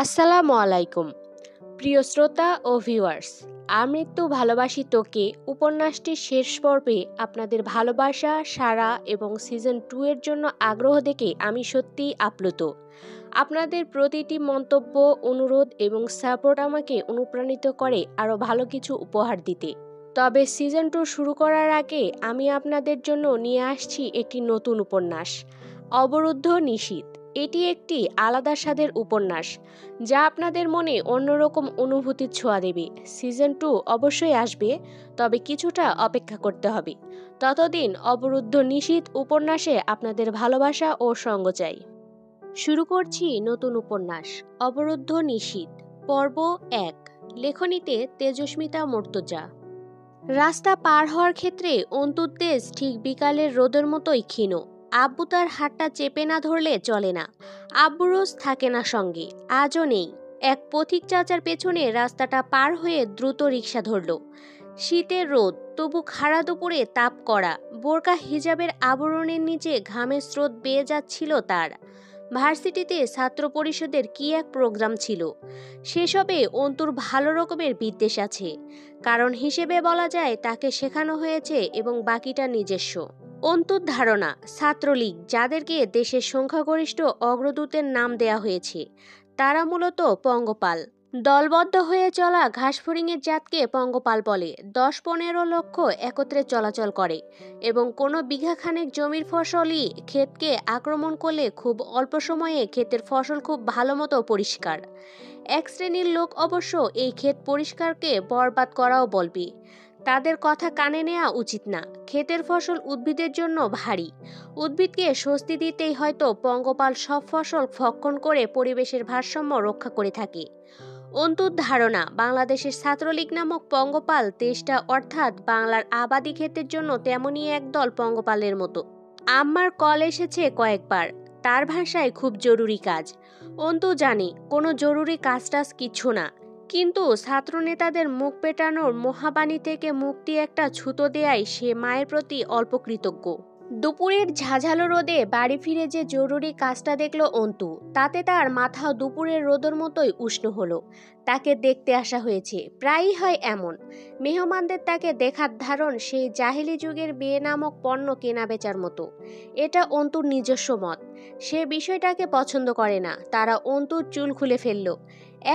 আসসালামু আলাইকুম প্রিয় শ্রোতা ও ভিউয়ার্স। আমৃত্যু ভালোবাসি তোকে উপন্যাসটির শেষ পর্বে আপনাদের ভালোবাসা, সাড়া এবং সিজন 2 এর জন্য আগ্রহ দেখে আমি সত্যিই আপ্লুত। আপনাদের প্রতিটি মন্তব্য, অনুরোধ এবং সাপোর্ট আমাকে অনুপ্রাণিত করে আরও ভালো কিছু উপহার দিতে। তবে সিজন 2 শুরু করার আগে আমি আপনাদের জন্য নিয়ে আসছি একটি নতুন উপন্যাস, অবরুদ্ধ নিশীথ। এটি একটি আলাদা স্বাদের উপন্যাস যা আপনাদের মনে অন্যরকম অনুভূতির ছোঁয়া দেবে। সিজন 2 অবশ্যই আসবে, তবে কিছুটা অপেক্ষা করতে হবে। ততদিন অবরুদ্ধ নিশীথ উপন্যাসে আপনাদের ভালোবাসা ও সঙ্গ চাই। শুরু করছি নতুন উপন্যাস অবরুদ্ধ নিশীথ, পর্ব 1। লেখনীতে তেজস্মিতা মুর্তজা। রাস্তা পার হওয়ার ক্ষেত্রে অন্তুর তেজ ঠিক বিকালের রোদের মতোই ক্ষীণ। আব্বু তার হাতটা চেপে না ধরলে চলে না। আব্বু রোজ থাকে না সঙ্গে, আজও নেই। এক পথিক চাচার পেছনে রাস্তাটা পার হয়ে দ্রুত রিকশা ধরল। শীতের রোদ, তবু খাড়া দুপুরে তাপ করা। বোরকা হিজাবের আবরণের নিচে ঘামের স্রোত বেয়ে যাচ্ছিল তার। ভার্সিটিতে ছাত্র পরিষদের কি এক প্রোগ্রাম ছিল, সেসবে অন্তুর ভালো রকমের বিদ্বেষ আছে। কারণ হিসেবে বলা যায় তাকে শেখানো হয়েছে এবং বাকিটা নিজস্ব। অন্তুর ধারণা, ছাত্রলীগ, যাদেরকে দেশের সংখ্যাগরিষ্ঠ অগ্রদূতের নাম দেয়া হয়েছে, তারা মূলত পঙ্গপাল। দলবদ্ধ হয়ে চলা ঘাসফড়িংয়ের জাতকে পঙ্গপাল বলে। 10-15 লক্ষ একত্রে চলাচল করে এবং কোনো বিঘাখানেক জমির ফসলই ক্ষেতকে আক্রমণ করলে খুব অল্প সময়ে ক্ষেতের ফসল খুব ভালো মতো পরিষ্কার। এক শ্রেণীর লোক অবশ্য এই ক্ষেত পরিষ্কারকে বরবাদ করাও বলবে। তাদের কথা কানে নেওয়া উচিত না। ক্ষেতের ফসল উদ্ভিদের জন্য ভারী। উদ্ভিদকে স্বস্তি দিতেই হয়তো পঙ্গপাল সব ফসল ভক্ষণ করে পরিবেশের ভারসাম্য রক্ষা করে থাকে। অন্তুর ধারণা, বাংলাদেশের ছাত্রলীগ নামক পঙ্গপাল দেশটা অর্থাৎ বাংলার আবাদি ক্ষেতের জন্য তেমনই একদল পঙ্গপালের মতো। আম্মার কল এসেছে কয়েকবার, তার ভাষায় খুব জরুরি কাজ। অন্তু জানে কোনো জরুরি কাজটাজ কিচ্ছু না, কিন্তু ছাত্র নেতাদের মুখ পেটানোর মহাবাণী থেকে মুক্তি একটা ছুতো দেয়াই সে মায়ের প্রতি অল্প কৃতজ্ঞ। দুপুরের ঝাঝালো রোদে বাড়ি ফিরে যে জরুরি কাজটা দেখল অন্তু, তাতে তার মাথা দুপুরের রোদের মতোই উষ্ণ হলো। তাকে দেখতে আসা হয়েছে, প্রায়ই হয় এমন। মেহমানদের তাকে দেখার ধারণ সেই জাহেলি যুগের বিয়ে নামক পণ্য কেনা বেচার মতো। এটা অন্তুর নিজস্ব মত। সে বিষয়টাকে পছন্দ করে না। তারা অন্তুর চুল খুলে ফেলল।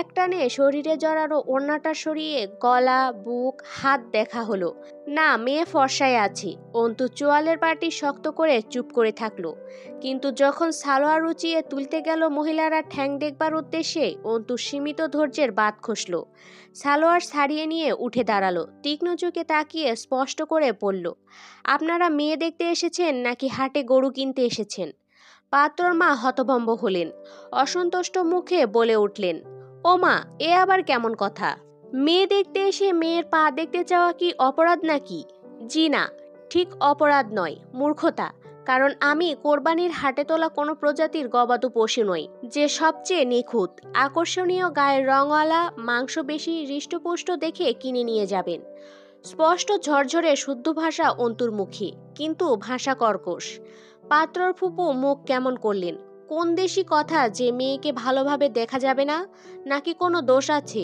একটানে শরীরে জড়ানো ওড়নাটা সরিয়ে গলা, বুক, হাত দেখা হলো। না, মেয়ে ফর্সায় আছে। অন্তু চোয়ালের পাটি শক্ত করে চুপ করে থাকলো। কিন্তু যখন সালোয়ার উঁচিয়ে তুলতে গেল মহিলারা ঠ্যাং দেখবার উদ্দেশ্যে, অন্তু সীমিত ধৈর্যের বাঁধ খসল। সালোয়ার ছাড়িয়ে নিয়ে উঠে দাঁড়ালো। তীক্ষ্ণ চোখে তাকিয়ে স্পষ্ট করে বলল, আপনারা মেয়ে দেখতে এসেছেন নাকি হাটে গরু কিনতে এসেছেন? পাত্রর মা হতভম্ব হলেন। অসন্তুষ্ট মুখে বলে উঠলেন, ও মা, এ আবার কেমন কথা? মেয়ে দেখতে এসে মেয়ের পা দেখতে চাওয়া কি অপরাধ নাকি? জি না, ঠিক অপরাধ নয়, মূর্খতা। কারণ আমি কোরবানির হাটে তোলা কোনো প্রজাতির গবাদি পশু নই যে সবচেয়ে নিখুঁত, আকর্ষণীয়, গায়ের রঙওয়ালা, মাংস বেশি হৃষ্টপুষ্ট দেখে কিনে নিয়ে যাবেন। স্পষ্ট ঝরঝরে শুদ্ধ ভাষা অন্তুর মুখে, কিন্তু ভাষা কর্কশ। পাত্রর ফুপু মুখ কেমন করলেন। কোন দেশি কথা যে মেয়েকে ভালোভাবে দেখা যাবে না? নাকি কোনো দোষ আছে?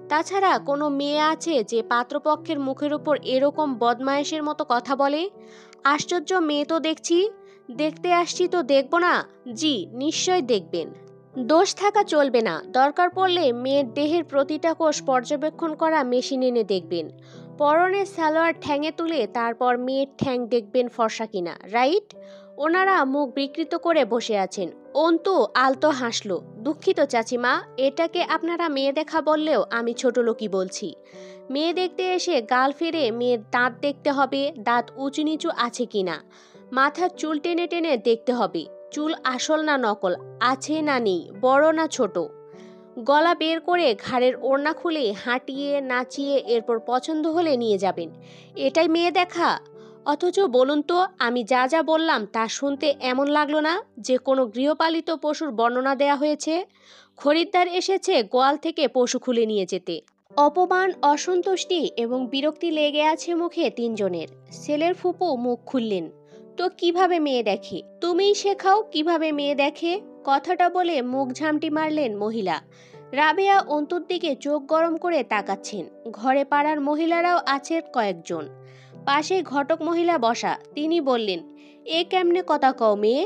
তাছাড়া কোনো মেয়ে আছে যে পাত্রপক্ষের মুখের উপর এরকম বদমায়েশের মতো কথা বলে? আশ্চর্য মেয়ে তো দেখছি। দেখতে আসছি তো দেখব না? জি, নিশ্চয় দেখবেন। দোষ থাকা চলবে না। দরকার পড়লে মেয়ের দেহের প্রতিটা কোষ পর্যবেক্ষণ করা মেশিন এনে দেখবেন। পরনের সালোয়ার ঠ্যাঙে তুলে তারপর মেয়ের ঠ্যাং দেখবেন ফর্সা কিনা, রাইট? ওনারা মুখ বিকৃত করে বসে আছেন। অন্তু আলতো হাসলো। দুঃখিত চাচিমা, এটাকে আপনারা মেয়ে দেখা বললেও আমি ছোট লোকই বলছি। মেয়ে দেখতে এসে গাল ফিরে মেয়ের দাঁত দেখতে হবে, দাঁত উঁচু নিচু আছে কিনা। মাথার চুল টেনে টেনে দেখতে হবে, চুল আসল না নকল, আছে না নেই, বড় না ছোট। গলা বের করে ঘাড়ের ওড়না খুলে হাঁটিয়ে নাচিয়ে এরপর পছন্দ হলে নিয়ে যাবেন। এটাই মেয়ে দেখা? অথচ বলুন তো, আমি যা যা বললাম তা শুনতে এমন লাগলো না যে কোনো গৃহপালিত পশুর বর্ণনা দেয়া হয়েছে? খরিদ্দার এসেছে গোয়াল থেকে পশু খুলে নিয়ে যেতে। অপমান, অসন্তুষ্টি এবং বিরক্তি লেগে আছে মুখে তিনজনের। ছেলের ফুপু মুখ খুললেন, তো কিভাবে মেয়ে দেখে? তুমিই শেখাও কিভাবে মেয়ে দেখে। কথাটা বলে মুখ ঝামটি মারলেন মহিলা। রাবেয়া অন্তুর দিকে চোখ গরম করে তাকাচ্ছেন। ঘরে পাড়ার মহিলারাও আছেন কয়েকজন। পাশে ঘটক মহিলা বসা, তিনি বললেন, এ কেমনে কথা কও মেয়ে?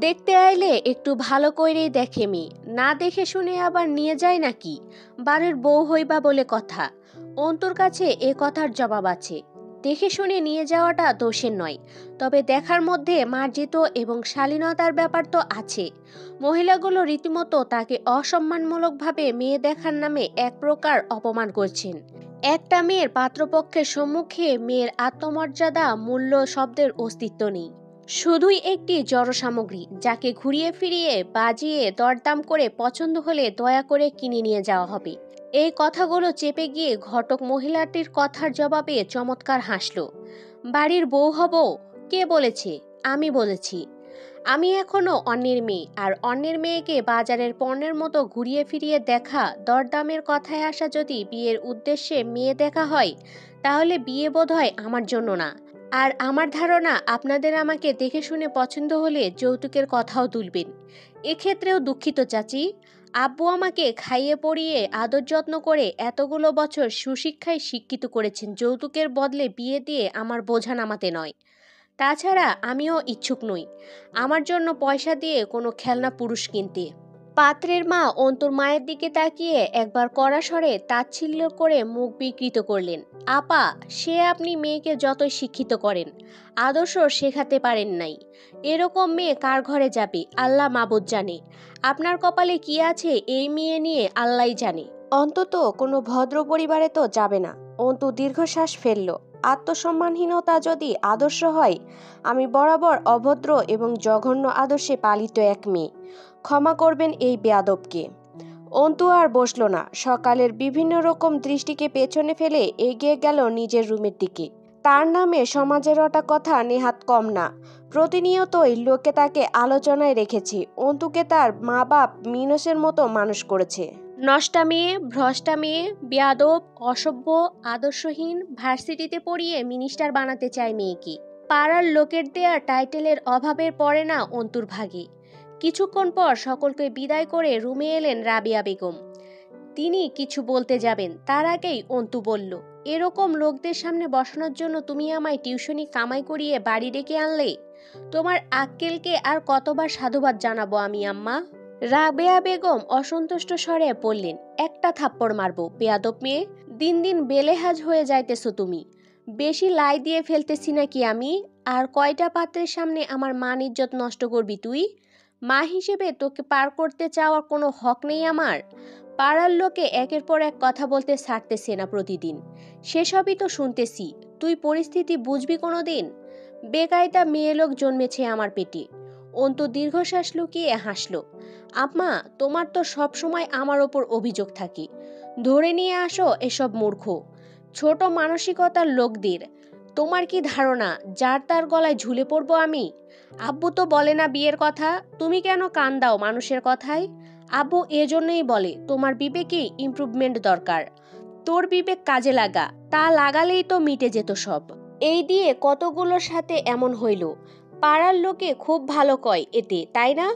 দেখতে আইলে একটু ভালো কইরেই দেখে মেয়ে, না দেখে শুনে আবার নিয়ে যায় নাকি? বাড়ির বউ হইবা বলে কথা। অন্তুর কাছে এ কথার জবাব আছে। দেখে শুনে নিয়ে যাওয়াটা দোষের নয়, তবে দেখার মধ্যে মার্জিত এবং শালীনতার ব্যাপার তো আছে। মহিলাগুলো রীতিমতো তাকে অসম্মানমূলকভাবে মেয়ে দেখার নামে এক প্রকার অপমান করছেন। একটা মেয়ের পাত্রপক্ষের সম্মুখে মেয়ের আত্মমর্যাদা মূল্য শব্দের অস্তিত্ব নেই। শুধুই একটি জড় সামগ্রী, যাকে ঘুরিয়ে ফিরিয়ে বাজিয়ে দরদাম করে পছন্দ হলে দয়া করে কিনে নিয়ে যাওয়া হবে। এই কথাগুলো চেপে গিয়ে ঘটক মহিলাটির কথার জবাবে চমৎকার হাসল। বাড়ির বউ হব? কে বলেছে? আমি বলেছি। আমি এখনো অন্যের মেয়ে, আর অন্যের মেয়েকে বাজারের পণ্যের মতো ঘুরিয়ে ফিরিয়ে দেখা, দরদামের কথায় আসা যদি বিয়ের উদ্দেশ্যে মেয়ে দেখা হয়, তাহলে বিয়ে বোধহয় আমার জন্য না। আর আমার ধারণা আপনাদের আমাকে দেখে শুনে পছন্দ হলে যৌতুকের কথাও তুলবেন। এক্ষেত্রেও দুঃখিত চাচি, আব্বু আমাকে খাইয়ে পরিয়ে আদর যত্ন করে এতগুলো বছর সুশিক্ষায় শিক্ষিত করেছেন, যৌতুকের বদলে বিয়ে দিয়ে আমার বোঝা নামাতে নয়। তাছাড়া আমিও ইচ্ছুক নই আমার জন্য পয়সা দিয়ে কোনো খেলনা পুরুষ কিনতে। পাত্রের মা অন্তুর মায়ের দিকে তাকিয়ে একবার কড়া স্বরে তাচ্ছিল্য করে মুখ বিকৃত করলেন। আপা, সে আপনি মেয়েকে যতই শিক্ষিত করেন, আদর্শ শেখাতে পারেন নাই। এরকম মেয়ে কার ঘরে যাবে আল্লাহ মাবুদ জানে। আপনার কপালে কি আছে এই মেয়ে নিয়ে আল্লাহই জানে। অন্তত কোনো ভদ্র পরিবারে তো যাবে না। অন্তু দীর্ঘশ্বাস ফেলল। আত্মসম্মানহীনতা যদি আদর্শ হয়, আমি বরাবর অভদ্র এবং জঘন্য আদর্শে পালিত এক মেয়ে। ক্ষমা করবেন এই বেয়াদবকে। অন্তু আর বসল না। সকালের বিভিন্ন রকম দৃষ্টিকে পেছনে ফেলে এগিয়ে গেল নিজের রুমের দিকে। তার নামে সমাজে রটা কথা নেহাত কম না। প্রতিনিয়তই লোকে তাকে আলোচনায় রেখেছে। অন্তুকে তার মা বাপ মিনসের মতো মানুষ করেছে। নষ্টা মেয়ে, ভ্রষ্টা মেয়ে, বেয়াদব, অসভ্য, আদর্শহীন, ভার্সিটিতে পড়িয়ে মিনিস্টার বানাতে চায় মেয়েকে। পাড়ার লোকের দেয়া টাইটেলের অভাবের পড়ে না অন্তুর ভাগে। কিছুক্ষণ পর সকলকে বিদায় করে রুমে এলেন রাবেয়া বেগম। তিনি কিছু বলতে যাবেন, তার আগেই অন্তু বলল, এরকম লোকদের সামনে বসানোর জন্য তুমি আমায় টিউশনি কামাই করিয়ে বাড়ি ডেকে আনলে? তোমার আক্কেলকে আর কতবার সাধুবাদ জানাবো আমি আম্মা? রাবেয়া বেগম অসন্তুষ্ট স্বরে বললেন, একটা থাপ্পড় মারবো বেয়াদব মেয়ে। দিন দিন বেলেহাজ হয়ে যাইতেছো তুমি। বেশি লাই দিয়ে ফেলতেছি নাকি আমি? আর কয়টা পাত্রের সামনে আমার মান ইজ্জত নষ্ট করবি তুই? মা হিসেবে তোকে পার করতে চাওয়ার কোনো হক নেই আমার? পাড়ার লোকে একের পর এক কথা বলতে ছাড়তেছে না প্রতিদিন, সেসবই তো শুনতেছি। তুই পরিস্থিতি বুঝবি কোনো দিন? বেকায়দা মেয়ে লোক জন্মেছে আমার পেটে। অন্তু দীর্ঘশ্বাস লুকিয়ে হাসল। আম্মা, তোমার তো সব সময় আমার ওপর অভিযোগ থাকে। ধরে নিয়ে আসো এসব মূর্খ ছোট মানসিকতার লোকদের। তোমার কি ধারণা যার তার গলায় ঝুলে পড়বো আমি? আব্বু তো বলে না বিয়ের কথা, তুমি কেন কান দাও মানুষের কথায়? আব্বু এজন্যই বলে তোমার বিবেকে ইমপ্রুভমেন্ট দরকার। তোর বিবেক কাজে লাগা, তা লাগালেই তো মিটে যেত সব। এই দিয়ে কতগুলোর সাথে এমন হইল। পাড়ার লোকে খুব ভালো কয় এতে, তাই না?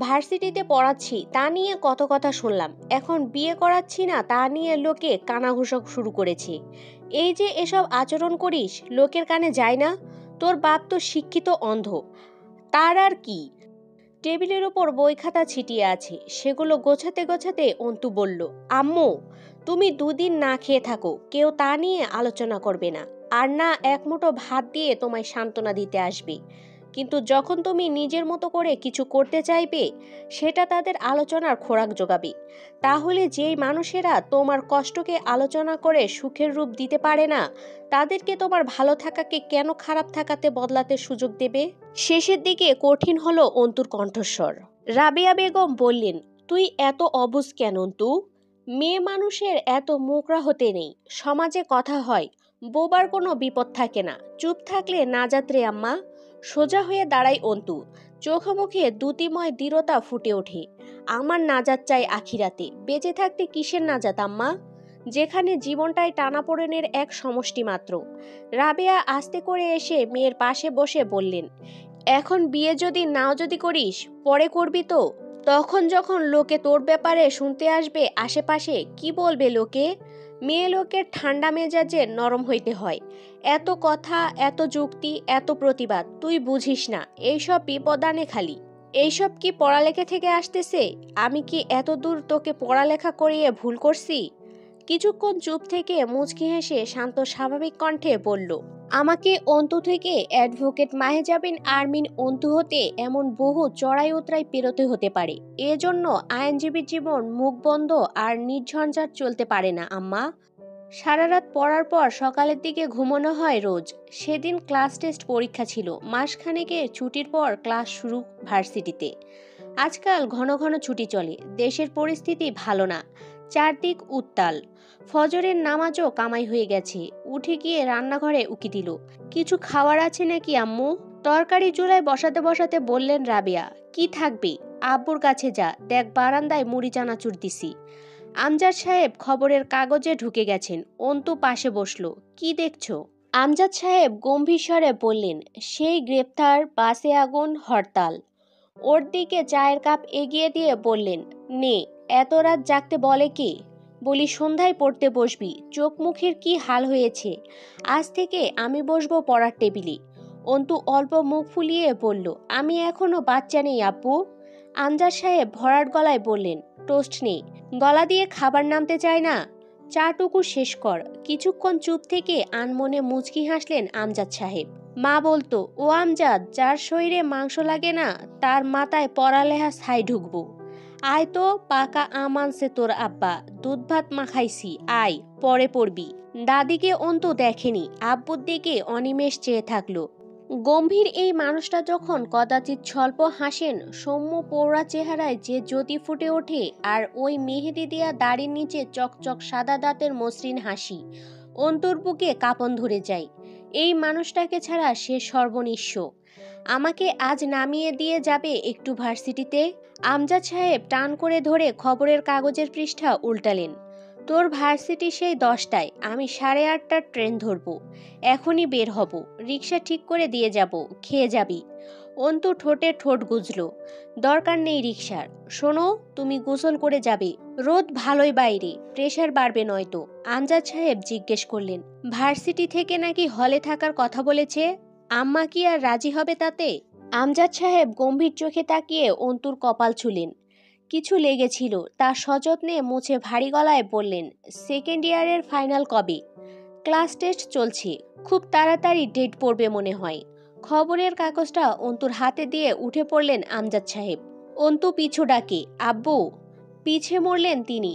ভার্সিটিতে পড়াচ্ছি তা নিয়ে কত কথা শুনলাম, এখন বিয়ে করাচ্ছি না তা নিয়ে লোকে কানাঘুষো শুরু করেছে। এই যে এসব আচরণ করিস, লোকের কানে যায় না? তোর বাপ তো শিক্ষিত অন্ধ, তার আর কি? টেবিলের ওপর বই খাতা ছিটিয়ে আছে, সেগুলো গোছাতে গোছাতে অন্তু বলল, আম্মু, তুমি দুদিন না খেয়ে থাকো, কেউ তা নিয়ে আলোচনা করবে না। আর না এক মুঠো ভাত দিয়ে তোমায় সান্ত্বনা দিতে আসবে। কিন্তু যখন তুমি নিজের মতো করে কিছু করতে চাইবে, সেটা তাদের আলোচনার খোরাক যোগাবে। তাহলে যেই মানুষেরা তোমার কষ্টকে আলোচনা করে সুখের রূপ দিতে পারে না, তাদেরকে তোমার ভালো থাকাকে কেন খারাপ থাকাতে বদলাতে সুযোগ দেবে? শেষের দিকে কঠিন হলো অন্তুর কণ্ঠস্বর। রাবেয়া বেগম বললেন, তুই এত অবুঝ কেন অন্তু? মেয়ে মানুষের এত মুখরা হতে নেই। সমাজে কথা হয়, বোবার কোনো বিপদ থাকে না, চুপ থাকলে না যাত্রে আম্মা। সোজা হয়ে দাঁড়াই অন্তু, চোখে মুখে দ্যুতিময় দৃঢ়তা ফুটে ওঠে। আমার নাজাত চাই আখিরাতে, বেঁচে থাকতে কিসের নাজাত আম্মা, যেখানে জীবনটাই টানাপোড়েনের এক সমষ্টি মাত্র। রাবেয়া আস্তে করে এসে মেয়ের পাশে বসে বললেন, এখন বিয়ে যদি নাও যদি করিস, পরে করবি তো? তখন যখন লোকে তোর ব্যাপারে শুনতে আসবে আশেপাশে, কি বলবে লোকে? মেয়ে লোকের ঠান্ডা মেজাজে নরম হইতে হয়। এত কথা, এত যুক্তি, এত প্রতিবাদ, তুই বুঝিস না। এইসব বিপদ আনে খালি। এইসব কি পড়ালেখা থেকে আসতেছে? আমি কি এত দূর তোকে পড়ালেখা করিয়ে ভুল করছি? কিছুক্ষণ চুপ থেকে মুচকি হেসে শান্ত স্বাভাবিক কণ্ঠে বলল, আমাকে অন্তু থেকে অ্যাডভোকেট মাহেজাবিন আরমিন অন্তু হতে এমন বহু চড়াই উতরাই পেরোতে হতে পারে। এজন্য আইনজীবীর জীবন মুখ বন্ধ আর নির্ঝঞ্ঝাট চলতে পারে না আম্মা। সারা রাত পড়ার পর সকালের দিকে ঘুমানো হয় রোজ। সেদিন ক্লাস টেস্ট পরীক্ষা ছিল। মাসখানেকের ছুটির পর ক্লাস শুরু ভার্সিটিতে। আজকাল ঘন ঘন ছুটি চলে। দেশের পরিস্থিতি ভালো না, চারদিক উত্তাল। ফজরের নামাজও কামাই হয়ে গেছে। উঠে গিয়ে রান্নাঘরে উকি দিল, কিছু খাওয়ার আছে নাকি আম্মু? তরকারি চুলায় বসাতে বসাতে বললেন রাবেয়া, কি থাকবে? আব্বুর কাছে যা, দেখ বারান্দায় মুড়ি চানাচুর দিছি। আমজাদ সাহেব খবরের কাগজে ঢুকে গেছেন। অন্তু পাশে বসলো। কি দেখছো? আমজাদ সাহেব গম্ভীর স্বরে বললেন, সেই গ্রেপ্তার, বাসে আগুন, হরতাল। ওর দিকে চায়ের কাপ এগিয়ে দিয়ে বললেন, নে, এত রাত জাগতে বলে কে? বলি সন্ধ্যায় পড়তে বসবি। চোখ মুখের কি হাল হয়েছে। আজ থেকে আমি বসবো পড়ার টেবিলে। অন্তু অল্প মুখ ফুলিয়ে বলল, আমি এখনো বাচ্চা নেই আব্বু। আমজাদ সাহেব ভরাট গলায় বললেন, টোস্ট নেই? গলা দিয়ে খাবার নামতে চায় না? চাটুকু শেষ কর। কিছুক্ষণ চুপ থেকে আনমনে মুচকি হাসলেন আমজাদ সাহেব। মা বলতো, ও আমজাদ, যার শরীরে মাংস লাগে না তার মাথায় পড়ালেখা ছাই ঢুকবো। আয় তো, পাকা আম আনছে তোর আব্বা, দুধ ভাত মাখাইছি, আয় পরে পড়বি। দাদিকে অন্তু দেখেনি। আব্বুর দিকে অনিমেষ চেয়ে থাকলো। গম্ভীর এই মানুষটা যখন কদাচিৎ স্বল্প হাসেন, সৌম্য পৌরা চেহারায় যে জ্যোতি ফুটে ওঠে, আর ওই মেহেদি দেয়া দাড়ির নিচে চকচক সাদা দাঁতের মসৃণ হাসি, অন্তুর বুকে কাঁপন ধরে যায়। এই মানুষটাকে ছাড়া সে সর্বনিঃস্ব। আমাকে আজ নামিয়ে দিয়ে যাবে একটু ভার্সিটিতে? আমজাদ সাহেব টান করে ধরে খবরের কাগজের পৃষ্ঠা উল্টালেন। তোর ভার্সিটি সেই 10টায়, আমি 8:30টার ট্রেন ধরবো। এখনই বের হব। রিক্সা ঠিক করে দিয়ে যাব, খেয়ে যাবি। অন্তু ঠোঁটে ঠোঁট গুজল। দরকার নেই রিক্সার। শোনো, তুমি গোসল করে যাবে। রোদ ভালোই বাইরে, প্রেশার বাড়বে নয়তো। আমজাদ সাহেব জিজ্ঞেস করলেন, ভার্সিটি থেকে নাকি হলে থাকার কথা বলেছে? আম্মা কি আর রাজি হবে তাতে? আমজাদ সাহেব গম্ভীর চোখে তাকিয়ে অন্তুর কপাল ছুলেন। কিছু লেগেছিল, তা সযত্নে মুছে ভারী গলায় বললেন, সেকেন্ড ইয়ারের ফাইনাল কবে? ক্লাস টেস্ট চলছে, খুব তাড়াতাড়ি ডেট পড়বে মনে হয়। খবরের কাগজটা অন্তুর হাতে দিয়ে উঠে পড়লেন আমজাদ সাহেব। অন্তু পিছু ডাকে, আব্বু। পিছে মরলেন তিনি।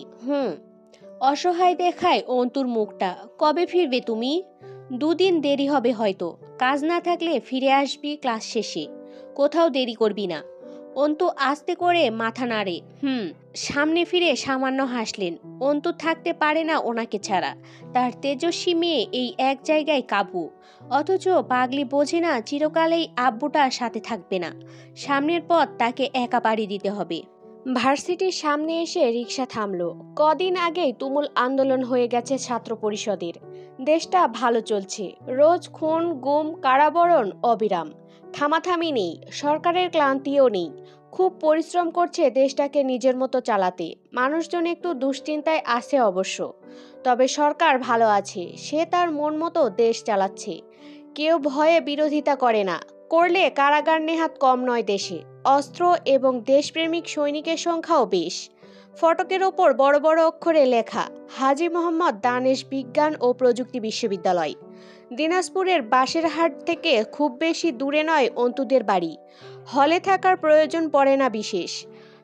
অসহায় দেখায় অন্তুর মুখটা। কবে ফিরবে তুমি? 2 দিন দেরি হবে হয়তো। কাজ না থাকলে ফিরে আসবি ক্লাস শেষে। কোথাও দেরি করবি না। অন্তু আস্তে করে মাথা নাড়ে। সামনে ফিরে সামান্য হাসলেন। অন্তু থাকতে পারে না ওনাকে ছাড়া। তার তেজস্বী মেয়ে এই এক জায়গায় কাবু। অথচ পাগলি বোঝে না চিরকালেই আব্বুটা সাথে থাকবে না। সামনের পথ তাকে একা পাড়ি দিতে হবে। ভার্সিটির সামনে এসে রিক্সা থামলো। কদিন আগেই তুমুল আন্দোলন হয়ে গেছে ছাত্র পরিষদের। দেশটা ভালো চলছে। রোজ খুন, গুম, কারাবরণ অবিরাম। থামাথামি নেই, সরকারের ক্লান্তিও নেই। খুব পরিশ্রম করছে দেশটাকে নিজের মতো চালাতে। মানুষজন একটু দুশ্চিন্তায় আছে অবশ্য। তবে সরকার ভালো আছে, সে তার মন মতো দেশ চালাচ্ছে। কেউ ভয়ে বিরোধিতা করে না। করলে কারাগার নেহাত কম নয় দেশে। অস্ত্র এবং দেশপ্রেমিক সৈনিকের সংখ্যাও বেশ। ফটকের ওপর বড় বড় অক্ষরে লেখা, হাজী মোহাম্মদ দানেশ বিজ্ঞান ও প্রযুক্তি বিশ্ববিদ্যালয়। দিনাজপুরের বাসেরহাট থেকে খুব বেশি দূরে নয় অন্তুদের বাড়ি। হলে থাকার প্রয়োজন পড়ে না বিশেষ।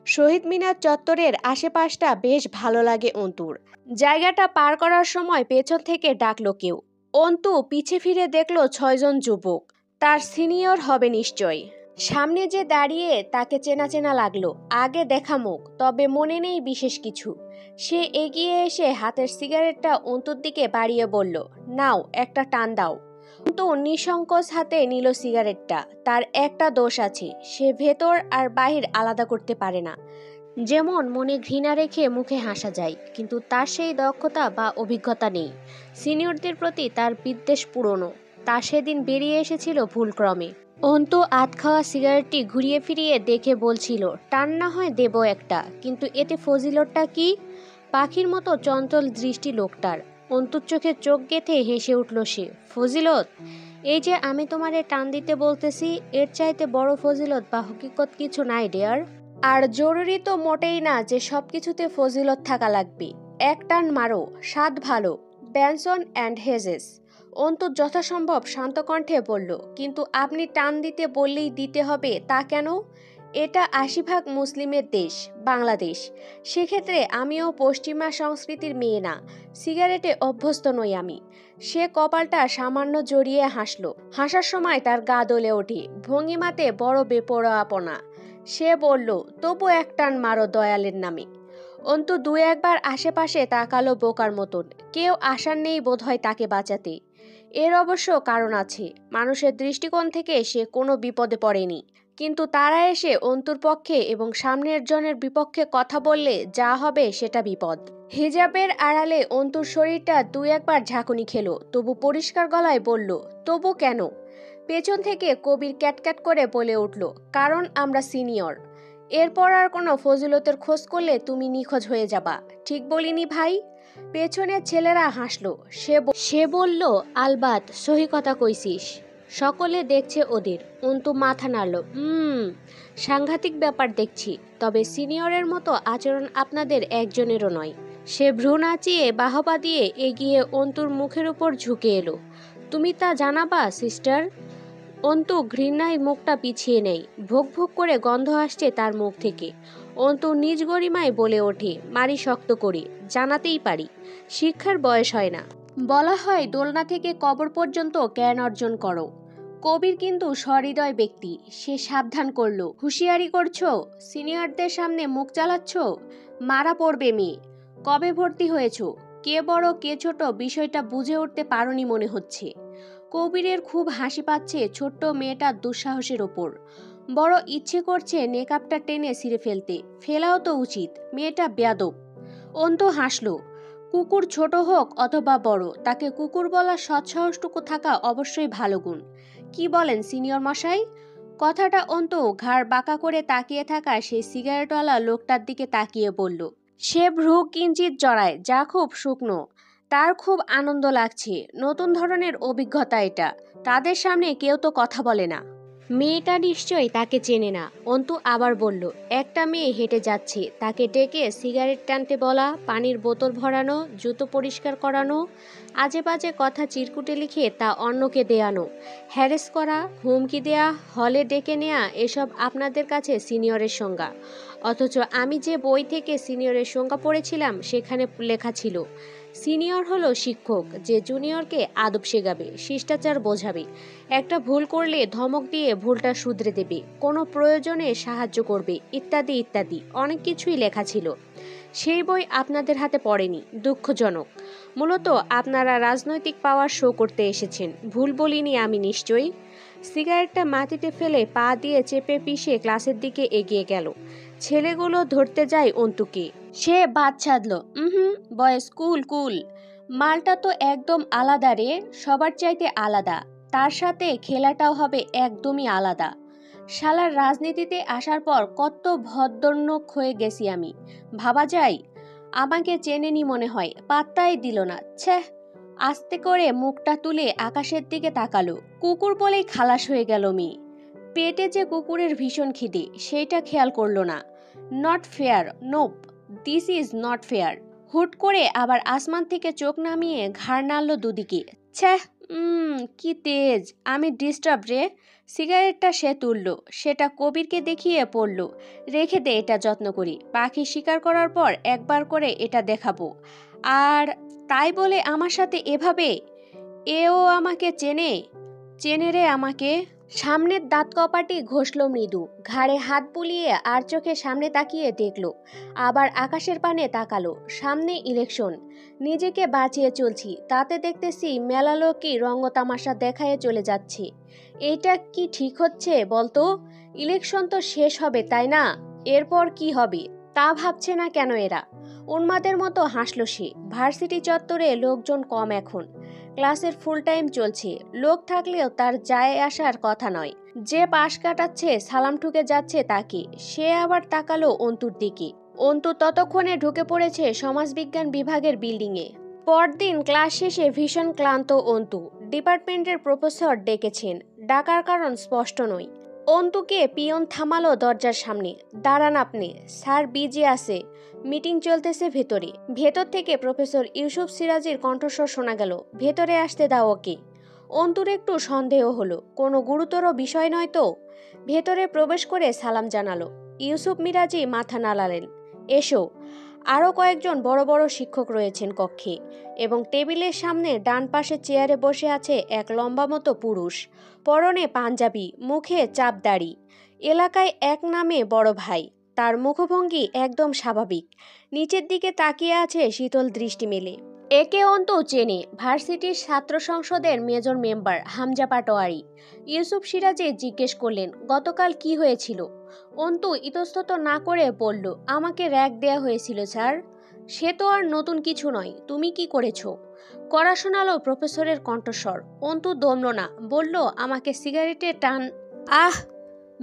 শহীদ মিনার চত্বরের আশেপাশটা বেশ ভালো লাগে অন্তুর। জায়গাটা পার করার সময় পেছন থেকে ডাকলো কেউ। অন্তু পিছে ফিরে দেখলো 6 জন যুবক। তার সিনিয়র হবে নিশ্চয়। সামনে যে দাঁড়িয়ে তাকে চেনা চেনা লাগলো। আগে দেখা মুখ, তবে মনে নেই বিশেষ কিছু। সে এগিয়ে এসে হাতের সিগারেটটা অন্তুর দিকে বাড়িয়ে বলল, নাও, একটা টান দাও। অন্তু নিঃসংকোচ হাতে নিল সিগারেটটা। তার একটা দোষ আছে, সে ভেতর আর বাহির আলাদা করতে পারে না। যেমন মনে ঘৃণা রেখে মুখে হাসা যায়, কিন্তু তার সেই দক্ষতা বা অভিজ্ঞতা নেই। সিনিয়রদের প্রতি তার বিদ্বেষ পুরনো। তা সেদিন বেরিয়ে এসেছিল ভুলক্রমে। অন্তু আধ খাওয়া সিগারেটটি ঘুরিয়ে ফিরিয়ে দেখে বলছিল, টান না হয় দেব একটা, কিন্তু এতে ফজিলতটা কি? পাখির মতো চঞ্চল দৃষ্টি লোকটার। অন্তুর চোখে চোখ গেঁথে হেসে উঠল সে। ফজিলত? এই যে আমি তোমারে টান দিতে বলতেছি, এর চাইতে বড় ফজিলত বা হকিকত কিছু নাই ডেয়ার। আর জরুরি তো মোটেই না যে সব কিছুতে ফজিলত থাকা লাগবে। এক টান মারো, স্বাদ ভালো। ব্যানসন অ্যান্ড হেজেস। অন্তু যথাসম্ভব শান্ত কণ্ঠে বলল, কিন্তু আপনি টান দিতে বললেই দিতে হবে তা কেন? এটা ৮০ ভাগ মুসলিমের দেশ, বাংলাদেশ। সেক্ষেত্রে আমিও পশ্চিমা সংস্কৃতির মেয়ে না, সিগারেটে অভ্যস্ত নই আমি। সে কপালটা সামান্য জড়িয়ে হাসল। হাসার সময় তার গা দলে ওঠে, ভঙ্গিমাতে বড় বেপরোয়াপনা। সে বলল, তবু এক টান মারো দয়ালের নামে। অন্তু দু একবার আশেপাশে তাকালো বোকার মতন। কেউ আসার নেই বোধহয় তাকে বাঁচাতে। এর অবশ্য কারণ আছে। মানুষের দৃষ্টিকোণ থেকে সে কোনো বিপদে পড়েনি, কিন্তু তারা এসে অন্তুর পক্ষে এবং সামনের জনের বিপক্ষে কথা বললে যা হবে সেটা বিপদ। হিজাবের আড়ালে অন্তুর শরীরটা দু একবার ঝাঁকুনি খেলো, তবু পরিষ্কার গলায় বলল, তবু কেন? পেছন থেকে কবির ক্যাটক্যাট করে বলে উঠল, কারণ আমরা সিনিয়র। এরপর আর কোনো ফজিলতের খোঁজ করলে তুমি নিখোঁজ হয়ে যাবা। ঠিক বলিনি ভাই? পেছনের ছেলেরা হাসলো। সে বলল, আলবাত সহি কথা কইছিস। সকলে দেখছে ওদের। অন্তু মাথা নাড়ল। সাংঘাতিক ব্যাপার দেখছি। তবে সিনিয়রের মতো আচরণ আপনাদের একজনেরও নয়। সে ভ্রু নাচিয়ে বাহবা দিয়ে এগিয়ে অন্তুর মুখের উপর ঝুঁকে এলো। তুমি তা জানাবা সিস্টার? অন্তু ঘৃণায় মুখটা পিছিয়ে নেয়। ভোগ ভোগ করে গন্ধ আসছে তার মুখ থেকে। অন্তু নিজ গরিমায় বলে ওঠে, মারি শক্ত করে, জানাতেই পারি। শিক্ষার বয়স হয় না। বলা হয় দোলনা থেকে কবর পর্যন্ত জ্ঞান অর্জন করো। কবির কিন্তু সহৃদয় ব্যক্তি। সে সাবধান করলো, হুঁশিয়ারি করছো, সিনিয়রদের সামনে মুখ চালাচ্ছ, মারা পড়বে মেয়ে। কবে ভর্তি হয়েছ? কে বড় কে ছোট বিষয়টা বুঝে উঠতে পারোনি মনে হচ্ছে। কবিরের খুব হাসি পাচ্ছে ছোট্ট মেয়েটার দুঃসাহসের ওপর। বড় ইচ্ছে করছে নেকাবটা টেনে ছিঁড়ে ফেলতে। ফেলাও তো উচিত, মেয়েটা বেয়াদব। অন্তু হাসলো। কুকুর ছোট হোক অথবা বড়, তাকে কুকুর বলার সৎসাহসটুকু থাকা অবশ্যই ভালো গুণ। কি বলেন সিনিয়র মশাই? কথাটা অন্তু ঘাড় বাঁকা করে তাকিয়ে থাকা সেই সিগারেটওয়ালা লোকটার দিকে তাকিয়ে বলল। সে ভ্রু কিঞ্চিত জড়ায়, যা খুব শুকনো। তার খুব আনন্দ লাগছে। নতুন ধরনের অভিজ্ঞতা এটা। তাদের সামনে কেউ তো কথা বলে না। মেয়েটা নিশ্চয়ই তাকে চেনে না। অন্তু আবার বলল, একটা মেয়ে হেঁটে যাচ্ছে, তাকে ডেকে সিগারেট টানতে বলা, পানির বোতল ভরানো, জুতো পরিষ্কার করানো, আজে বাজে কথা চিরকুটে লিখে তা অন্যকে দেয়ানো, হ্যারেস করা, হুমকি দেয়া, হলে ডেকে নেয়া, এসব আপনাদের কাছে সিনিয়রের সংজ্ঞা। অথচ আমি যে বই থেকে সিনিয়রের সংজ্ঞা পড়েছিলাম সেখানে লেখা ছিল, সিনিয়র হলো শিক্ষক, যে জুনিয়রকে আদব শেখাবে, শিষ্টাচার বোঝাবে, একটা ভুল করলে ধমক দিয়ে ভুলটা শুধরে দেবে, কোনো প্রয়োজনে সাহায্য করবে, ইত্যাদি ইত্যাদি অনেক কিছুই লেখা ছিল। সেই বই আপনাদের হাতে পড়েনি, দুঃখজনক। মূলত আপনারা রাজনৈতিক পাওয়ার শো করতে এসেছেন। ভুল বলিনি আমি নিশ্চয়ই। সিগারেটটা মাটিতে ফেলে পা দিয়ে চেপে পিষে ক্লাসের দিকে এগিয়ে গেল। ছেলেগুলো ধরতে যায় অন্তুকে। সে বাদ ছাড়ল। বয়েস কুল কুল। মালটা তো একদম আলাদা রে, সবার চাইতে আলাদা। তার সাথে খেলাটাও হবে একদমই আলাদা। শালার রাজনীতিতে আসার পর কত ভদ্রনোক হয়ে গেছি আমি, ভাবা যায়? আমাকে চেনেনি মনে হয়, পাত্তাই দিল না। ছ্যাঃ। আস্তে করে মুখটা তুলে আকাশের দিকে তাকালো। কুকুর বলেই খালাস হয়ে গেল মেয়ে। পেটে যে কুকুরের ভীষণ খিদে, সেইটা খেয়াল করলো না। Not fair, nope, this is not fair. হুট করে আবার আসমান থেকে চোখ নামিয়ে ঘাড় নাড়ল দুদিকে। ছ্যাঃ, কি তেজ। আমি ডিস্টার্ব রে। সিগারেটটা সে তুলল, সেটা কবিরকে দেখিয়ে পড়ল, রেখে দে, এটা যত্ন করি। পাখি শিকার করার পর একবার করে এটা দেখাবো। আর তাই বলে আমার সাথে এভাবে? এও আমাকে চেনে? চেনে রে আমাকে। সামনের দাঁত কপাটি ঘষল মৃদু, ঘাড়ে হাত বুলিয়ে আর চোখে সামনে তাকিয়ে দেখল। আবার আকাশের পানে তাকালো। সামনে ইলেকশন। নিজেকে বাঁচিয়ে চলছি, তাতে দেখতেছি মেলা লোকই রঙ্গতামাশা দেখায়ে চলে যাচ্ছে। এইটা কি ঠিক হচ্ছে বলতো? ইলেকশন তো শেষ হবে তাই না? এরপর কি হবে তা ভাবছে না কেন এরা? উন্মাদের মতো হাসল সে। ভার্সিটি চত্বরে লোকজন কম এখন, ক্লাসের ফুল টাইম চলছে। লোক থাকলেও তার যায় আসার কথা নয়। যে পাশ কাটাচ্ছে সালাম ঠুকে যাচ্ছে তাকে। সে আবার তাকালো অন্তুর দিকে। অন্তু ততক্ষণে ঢুকে পড়েছে সমাজবিজ্ঞান বিভাগের বিল্ডিংয়ে। পরদিন ক্লাস শেষে ভীষণ ক্লান্ত অন্তু। ডিপার্টমেন্টের প্রফেসর ডেকেছেন, ডাকার কারণ স্পষ্ট নয়। অন্তুকে পিয়ন থামালো দরজার সামনে। দাঁড়ান আপনি, স্যার বিজি আছে, মিটিং চলতেছে ভেতরে। ভেতর থেকে প্রফেসর ইউসুফ সিরাজের কণ্ঠস্বর শোনা গেল, ভেতরে আসতে দাও ওকে। অন্তুর একটু সন্দেহ হলো, কোনো গুরুতর বিষয় নয় তো। ভেতরে প্রবেশ করে সালাম জানালো। ইউসুফ মিরাজি মাথা নাড়ালেন, এসো। আরও কয়েকজন বড় বড় শিক্ষক রয়েছেন কক্ষে, এবং টেবিলের সামনে ডান পাশে চেয়ারে বসে আছে এক লম্বা মতো পুরুষ, পরনে পাঞ্জাবি, মুখে চাপদাড়ি। এলাকায় এক নামে বড় ভাই। তার মুখভঙ্গি একদম স্বাভাবিক, নিচের দিকে তাকিয়ে আছে শীতল দৃষ্টি মেলে। একে অন্তু চেনে, ভার্সিটির ছাত্র সংসদের মেজর মেম্বার হামজা পাটোয়ারি। ইউসুফ সিরাজি জিজ্ঞেস করলেন, গতকাল কি হয়েছিল? অন্তু ইতস্তত না করে বলল, আমাকে র্যাগ দেয়া হয়েছিল স্যার। সে তো আর নতুন কিছু নয়, তুমি কি করেছো? কড়া শোনালো প্রফেসরের কণ্ঠস্বর। অন্তু দমল না, বলল, আমাকে সিগারেটের টান। আহ,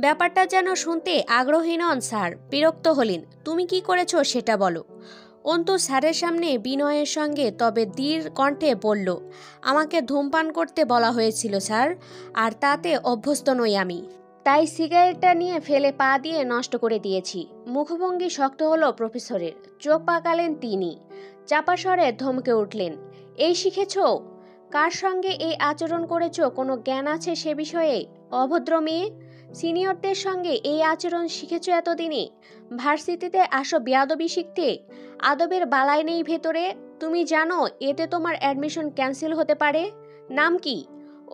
ব্যাপারটা যেন শুনতে আগ্রহী নন স্যার, বিরক্ত হলেন। তুমি কি করেছো সেটা বলো। অন্তু স্যারের সামনে বিনয়ের সঙ্গে তবে দৃঢ় কণ্ঠে বলল, আমাকে ধূমপান করতে বলা হয়েছিল স্যার, আর তাতে অভ্যস্ত নই আমি, তাই সিগারেটটা নিয়ে ফেলে পা দিয়ে নষ্ট করে দিয়েছি। মুখভঙ্গি শক্ত হলো প্রফেসরের, চোখ পাকালেন তিনি। চাপা স্বরে ধমকে উঠলেন, এই শিখেছ? কার সঙ্গে এই আচরণ করেছ কোনো জ্ঞান আছে সে বিষয়ে? অভদ্র মেয়ে, সিনিয়রদের সঙ্গে এই আচরণ শিখেছ এতদিনে? ভার্সিটিতে আসো বেয়াদবি শিখতে? আদবের বালাই নেই ভেতরে? তুমি জানো এতে তোমার অ্যাডমিশন ক্যান্সেল হতে পারে? নাম কি?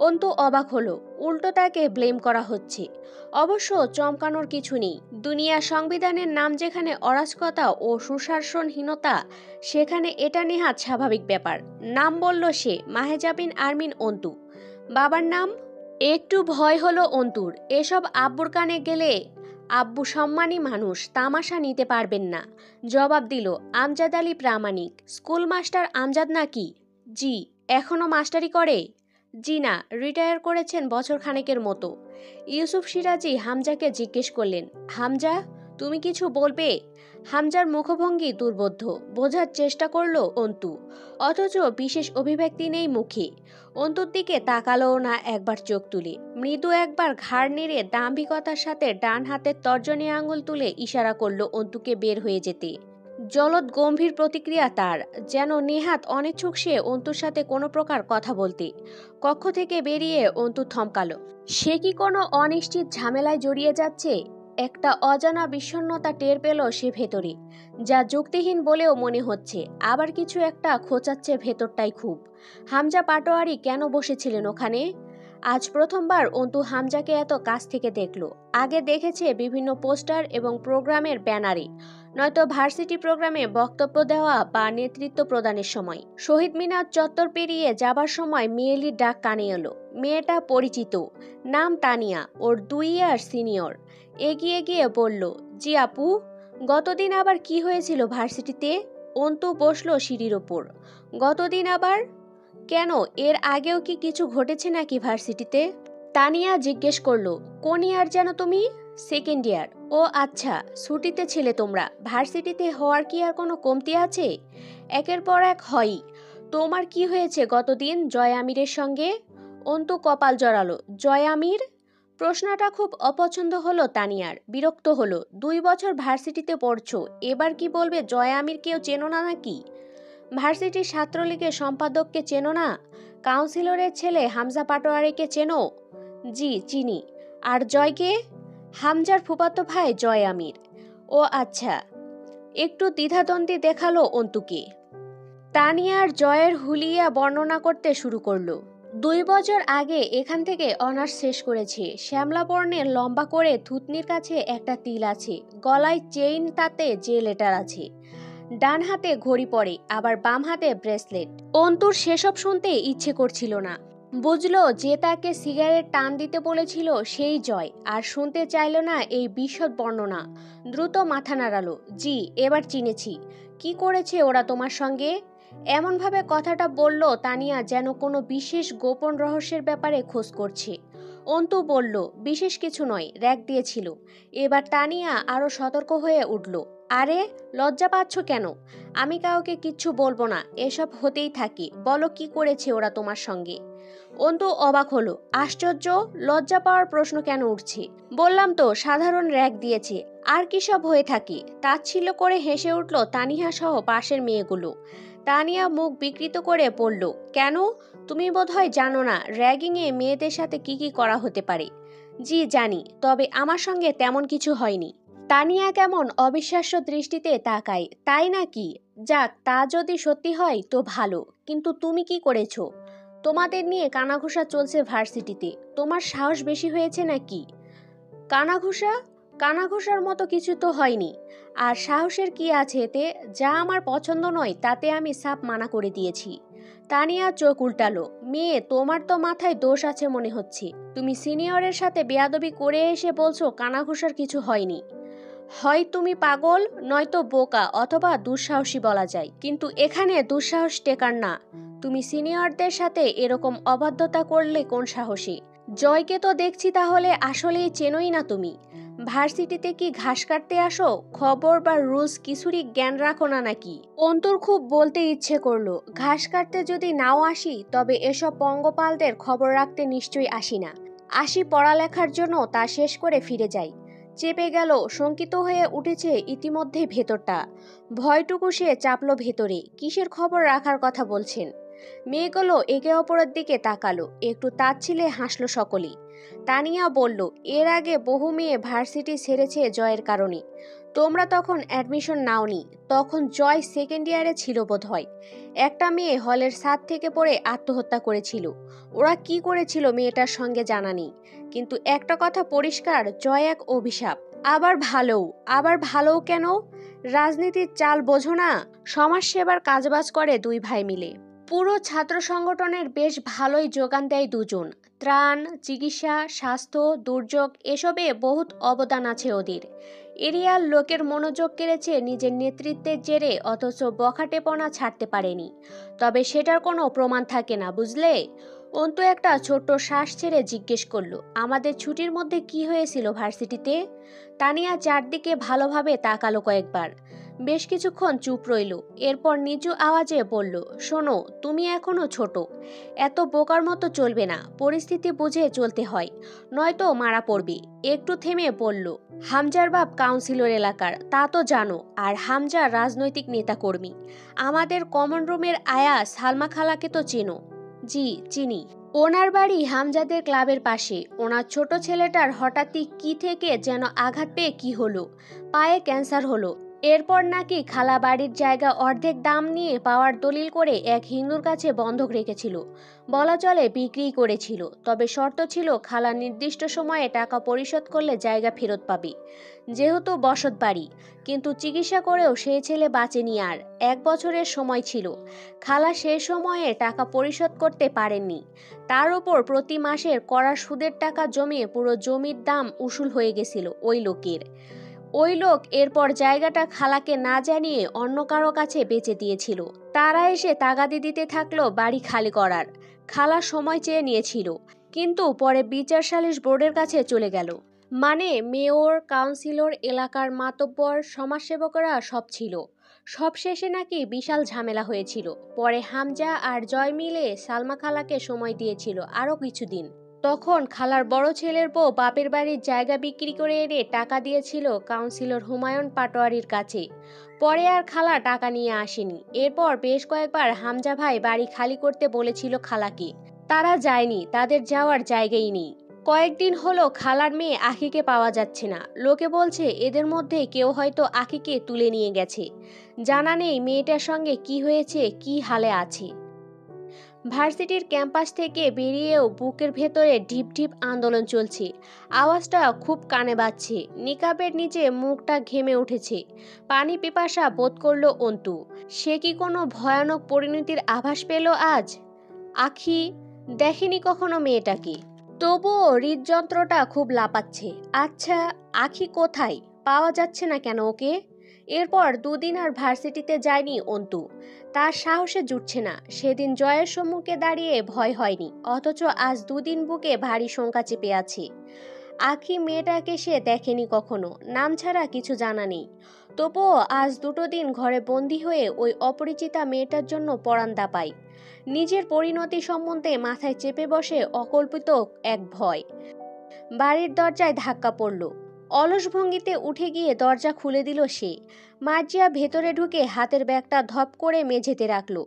অন্তু অবাক হলো, উল্টো তাকে ব্লেম করা হচ্ছে। অবশ্য চমকানোর কিছু নেই, দুনিয়া সংবিধানের নাম যেখানে অরাজকতা ও সুশাসনহীনতা, সেখানে এটা নেহাত স্বাভাবিক ব্যাপার। নাম বলল সে, মাহেজাবিন আরমিন অন্তু। বাবার নাম? একটু ভয় হলো অন্তুর। এসব আব্বুর কানে গেলে আব্বু সম্মানী মানুষ, তামাশা নিতে পারবেন না। জবাব দিল, আমজাদ আলী প্রামাণিক। স্কুল মাস্টার আমজাদ নাকি? জি। এখনো মাস্টারি করে? জি না, রিটায়ার করেছেন বছর খানেকের মতো। ইউসুফ সিরাজি হামজাকে জিজ্ঞেস করলেন, হামজা, তুমি কিছু বলবে? হামজার মুখভঙ্গি দুর্বোধ্য, বোঝার চেষ্টা করলো অন্তু, অথচ বিশেষ অভিব্যক্তি নেই মুখে। অন্তুর দিকে তাকালোও না একবার চোখ তুলে। মৃদু একবার ঘাড় নেড়ে দাম্ভিকতার সাথে ডান হাতের তর্জনী আঙুল তুলে ইশারা করলো অন্তুকে বের হয়ে যেতে। জলদ গম্ভীর প্রতিক্রিয়া তার, যেন নেহাত অনিচ্ছুক সে অন্তুর সাথে কোনো প্রকার কথা বলতে। কক্ষ থেকে বেরিয়ে অন্তু থমকালো। সে কি কোনো অনিশ্চিত ঝামেলায় জড়িয়ে যাচ্ছে? একটা অজানা বিষণ্ণতা টের পেল সে ভেতরে, যা যুক্তিহীন বলেও মনে হচ্ছে, আবার কিছু একটা খোঁচাচ্ছে ভেতরটাই খুব। হামজা পাটোয়ারি কেন বসেছিলেন ওখানে? আজ প্রথমবার অন্তু হামজাকে এত কাছ থেকে দেখল। আগে দেখেছে বিভিন্ন পোস্টার এবং প্রোগ্রামের ব্যানারে, নয়তো ভার্সিটি প্রোগ্রামে বক্তব্য দেওয়া বা নেতৃত্ব প্রদানের সময়। শহীদ মিনার চত্বর পেরিয়ে যাবার সময় মেয়েলির ডাক কানে এলো। মেয়েটা পরিচিত, নাম তানিয়া, ওর 2 ইয়ার সিনিয়র। এগিয়ে গিয়ে বলল, জি আপু, গতদিন আবার কি হয়েছিল ভার্সিটিতে? অন্তু বসলো সিঁড়ির ওপর। গতদিন আবার কেন? এর আগেও কি কিছু ঘটেছে নাকি ভার্সিটিতে? তানিয়া জিজ্ঞেস করলো, কোন ইয়ার যেন তুমি? Second year. ও আচ্ছা, ছুটিতে ছিলে তোমরা। ভার্সিটিতে হওয়ার কি আর কোনো কমতি আছে? একের পর এক হয়ই। তোমার কি হয়েছে গতদিন জয় আমিরের সঙ্গে? অন্তু কপাল জড়ালো। জয় আমির? প্রশ্নটা খুব অপছন্দ হলো তানিয়ার, বিরক্ত হলো। 2 বছর ভার্সিটিতে পড়ছো, এবার কি বলবে জয় আমিরকেও চেনো না নাকি? ভার্সিটির ছাত্রলীগের সম্পাদককে চেনো না? কাউন্সিলরের ছেলে হামজা পাটোয়ারিকে চেনো? জি চিনি। আর জয়কে? হামজার ফুফাতো ভাই জয় আমির। ও আচ্ছা। একটু দ্বিধাদ্বন্দ্বে দেখালো অন্তুকে। তানিয়ার জয়ের হুলিয়া বর্ণনা করতে শুরু করলো। 2 বছর আগে এখান থেকে অনার্স শেষ করেছে। শ্যামলা বর্ণের, লম্বা করে থুতনির কাছে একটা তিল আছে, গলায় চেইন, তাতে যে লেটার আছে। ডান হাতে ঘড়ি পরে, আবার বাম হাতে ব্রেসলেট। অন্তুর সেসব শুনতে ইচ্ছে করছিল না। বুঝলো যে তাকে সিগারেট টান দিতে বলেছিল সেই জয়, আর শুনতে চাইল না এই বিশদ বর্ণনা। দ্রুত মাথা নাড়ালো। জি, এবার চিনেছি। কি করেছে ওরা তোমার সঙ্গে? এমনভাবে কথাটা বলল তানিয়া যেন কোনো বিশেষ গোপন রহস্যের ব্যাপারে খোঁজ করছে। অন্তু বলল, বিশেষ কিছু নয়, র‍্যাগ দিয়েছিল। এবার তানিয়া আরো সতর্ক হয়ে উঠল। আরে, লজ্জা পাচ্ছ কেন? আমি কাউকে কিচ্ছু বলবো না, এসব হতেই থাকে। বলো কি করেছে ওরা তোমার সঙ্গে? অন্তু অবাক হলো। আশ্চর্য, লজ্জা পাওয়ার প্রশ্ন কেন উঠছে? বললাম তো, সাধারণ র‍্যাগ দিয়েছে। আর কি সব হয়ে থাকে? তাচ্ছিল্য করে হেসে উঠল তানিয়া সহ পাশের মেয়েগুলো। তানিয়া মুখ বিকৃত করে বলল, কেন? তুমি বোধহয় জানো না র্যাগিংয়ে মেয়েদের সাথে কি কি করা হতে পারে। জি জানি, তবে আমার সঙ্গে তেমন কিছু হয়নি। তানিয়া কেমন অবিশ্বাস্য দৃষ্টিতে তাকায়। তাই নাকি? যাক, তা যদি সত্যি হয় তো ভালো, কিন্তু তুমি কি করেছো? তোমাদের নিয়ে কানাঘুষা চলছে ভার্সিটিতে, তোমার সাহস বেশি হয়েছে নাকি? কানাঘুষা? কানাঘুষার মতো কিছু তো হয়নি। আর সাহসের কি আছে এতে? যা আমার পছন্দ নয় তাতে আমি সাফ মানা করে দিয়েছি। তানিয়া চোখ উল্টালো। মেয়ে, তোমার তো মাথায় দোষ আছে মনে হচ্ছে। তুমি সিনিয়রের সাথে বেয়াদবি করে এসে বলছো কানাঘুষার কিছু হয়নি। হয় তুমি পাগল, নয়তো বোকা, অথবা দুঃসাহসী বলা যায়। কিন্তু এখানে দুঃসাহস টেকার না। তুমি সিনিয়রদের সাথে এরকম অবাধ্যতা করলে কোন সাহসী? জয়কে তো দেখছি তাহলে আসলেই চেনোই না তুমি। ভার্সিটিতে কি ঘাস কাটতে আসো? খবর বা রুলস কিছুরই জ্ঞান রাখো না নাকি? অন্তর খুব বলতে ইচ্ছে করলো, ঘাস কাটতে যদি নাও আসি তবে এসব পঙ্গপালদের খবর রাখতে নিশ্চয়ই আসি না। আসি পড়ালেখার জন্য, তা শেষ করে ফিরে যাই। চেপে গেল, শঙ্কিত হয়ে উঠেছে ইতিমধ্যে ভেতরটা। ভয়টুকু সে চাপলো ভেতরে। কিসের খবর রাখার কথা বলছেন? মেয়েগুলো একে অপরের দিকে তাকালো, একটু তাচ্ছিলে হাসলো সকলেই। তানিয়া বলল, এর আগে বহু মেয়ে ভার্সিটি ছেড়েছে জয়ের কারণে। তোমরা তখন অ্যাডমিশন নাওনি, তখন জয় সেকেন্ড ইয়ারে ছিল বোধহয়। একটা মেয়ে হলের ছাদ থেকে পড়ে আত্মহত্যা করেছিল। ওরা কি করেছিল মেয়েটার সঙ্গে জানা নেই, কিন্তু একটা কথা পরিষ্কার, জয় এক অভিশাপ। আবার ভালোও কেন? রাজনীতির চাল বোঝো না? সমাজসেবার কাজবাজ করে দুই ভাই মিলে। পুরো ছাত্র সংগঠনের বেশ ভালোই যোগান দেয় দুজন। ত্রাণ, চিকিৎসা, স্বাস্থ্য, দুর্যোগ এসবে বহুত অবদান আছে ওদের। এরিয়ার লোকের মনোযোগ কেড়েছে নিজের নেতৃত্বের জেরে, অথচ বখাটেপনা ছাড়তে পারেনি। তবে সেটার কোনো প্রমাণ থাকে না, বুঝলে? অন্তু একটা ছোট্ট শ্বাস ছেড়ে জিজ্ঞেস করলো, আমাদের ছুটির মধ্যে কি হয়েছিল ভার্সিটিতে? তানিয়া চারদিকে ভালোভাবে তাকালো কয়েকবার। বেশ কিছুক্ষণ চুপ রইল। এরপর নিচু আওয়াজে বলল, শোনো, তুমি এখনো ছোট। এত বোকার মতো চলবে না, পরিস্থিতি বুঝে চলতে হয়, নয়তো মারা পড়বে। একটু থেমে বলল, হামজার বাপ কাউন্সিলর এলাকার, তা তো জানো। আর হামজা রাজনৈতিক নেতাকর্মী। আমাদের কমন রুমের আয়া সালমা খালাকে তো চেনো? জি, চিনি। ওনার বাড়ি হামজাদের ক্লাবের পাশে। ওনার ছোট ছেলেটার হঠাৎই কি থেকে যেন আঘাত পেয়ে কি হলো, পায়ে ক্যান্সার হলো। এরপর নাকি খালা বাড়ির জায়গা অর্ধেক দাম নিয়ে পাওয়ার দলিল করে এক হিন্দুর কাছে বন্ধক রেখেছিল। বলা চলে বিক্রিই করেছিল। তবে শর্ত ছিল খালা নির্দিষ্ট সময়ে টাকা পরিশোধ করলে জায়গা ফেরত পাবে, যেহেতু বসত বাড়ি। কিন্তু চিকিৎসা করেও সেই ছেলে বাঁচেনি। আর 1 বছরের সময় ছিল। খালা সেই সময়ে টাকা পরিশোধ করতে পারেননি। তার উপর প্রতি মাসের কড়া সুদের টাকা জমিয়ে পুরো জমির দাম উসুল হয়ে গেছিল ওই লোক এরপর জায়গাটা খালাকে না জানিয়ে অন্য কারো কাছে বেচে দিয়েছিল। তারা এসে তাগাদি দিতে থাকলো বাড়ি খালি করার। খালা সময় চেয়ে নিয়েছিল, কিন্তু পরে বিচার সালিশ বোর্ডের কাছে চলে গেল। মানে মেয়র, কাউন্সিলর, এলাকার মাতব্বর, সমাজসেবকরা সব ছিল। সবশেষে নাকি বিশাল ঝামেলা হয়েছিল। পরে হামজা আর জয় মিলে সালমা খালাকে সময় দিয়েছিল আরও কিছুদিন। তখন খালার বড় ছেলের বউ বাপের বাড়ির জায়গা বিক্রি করে এনে টাকা দিয়েছিল কাউন্সিলর হুমায়ুন পাটোয়ারির কাছে। পরে আর খালা টাকা নিয়ে আসেনি। এরপর বেশ কয়েকবার হামজা ভাই বাড়ি খালি করতে বলেছিল খালাকে। তারা যায়নি, তাদের যাওয়ার জায়গাই নেই। কয়েকদিন হলো খালার মেয়ে আখিকে পাওয়া যাচ্ছে না। লোকে বলছে এদের মধ্যে কেউ হয়তো আখিকে তুলে নিয়ে গেছে। জানা নেই মেয়েটার সঙ্গে কি হয়েছে, কি হালে আছে। ভার্সিটির ক্যাম্পাস থেকে বেরিয়েও বুকের ভেতরে ঢিপ ঢিপ আন্দোলন চলছে। আওয়াজটা খুব কানে বাজছে। নিকাবের নিচে মুখটা ঘেমে উঠেছে। পানি পিপাসা বোধ করল অন্তু। সে কি কোনো ভয়ানক পরিণতির আভাস পেল আজ? আখি দেখেনি কখনো মেয়েটাকে, তবুও হৃদযন্ত্রটা খুব লাপাচ্ছে। আচ্ছা, আখি কোথায়? পাওয়া যাচ্ছে না কেন ওকে? এরপর দুদিন আর ভার্সিটিতে যায়নি অন্তু। তার সাহসে জুটছে না। সেদিন জয়ের সম্মুখে দাঁড়িয়ে ভয় হয়নি, অথচ আজ দুদিন বুকে ভারী শঙ্কা চেপে আছে। আখি মেয়েটাকে সে দেখেনি কখনো, নাম ছাড়া কিছু জানা নেই। তবুও আজ দুটো দিন ঘরে বন্দি হয়ে ওই অপরিচিতা মেয়েটার জন্য পরাণ দাপায়। নিজের পরিণতি সম্বন্ধে মাথায় চেপে বসে অকল্পিত এক ভয়। বাড়ির দরজায় ধাক্কা পড়ল। অলস ভঙ্গিতে উঠে গিয়ে দরজা খুলে দিল সে। মার্জিয়া ভেতরে ঢুকে হাতের ব্যাগটা ধপ করে মেঝেতে রাখল।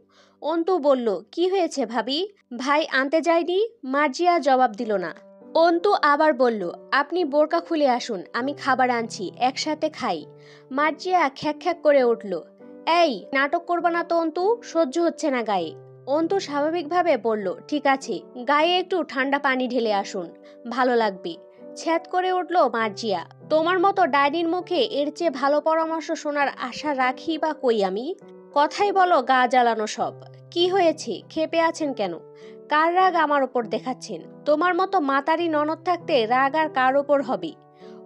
অন্তু বলল, কি হয়েছে ভাবি? ভাই আনতে যায়নি? মার্জিয়া জবাব দিল না। অন্তু আবার বলল, আপনি বোরকা খুলে আসুন, আমি খাবার আনছি, একসাথে খাই। মার্জিয়া খ্যাক খ্যাক করে উঠল। এই নাটক করবা না তো অন্তু, সহ্য হচ্ছে না গায়ে। অন্তু স্বাভাবিকভাবে বলল, ঠিক আছে, গায়ে একটু ঠান্ডা পানি ঢেলে আসুন, ভালো লাগবে। ছ্যাদ করে উঠল মার্জিয়া। তোমার মতো ডাইনির মুখে এর চেয়ে ভালো পরামর্শ শোনার আশা রাখি বা কই আমি? কথাই বলো গা জ্বালানো সব। কি হয়েছে, ক্ষেপে আছেন কেন? কার রাগ আমার ওপর দেখাচ্ছেন? তোমার মতো মাতারি ননদ থাকতে রাগ আর কার ওপর হবে?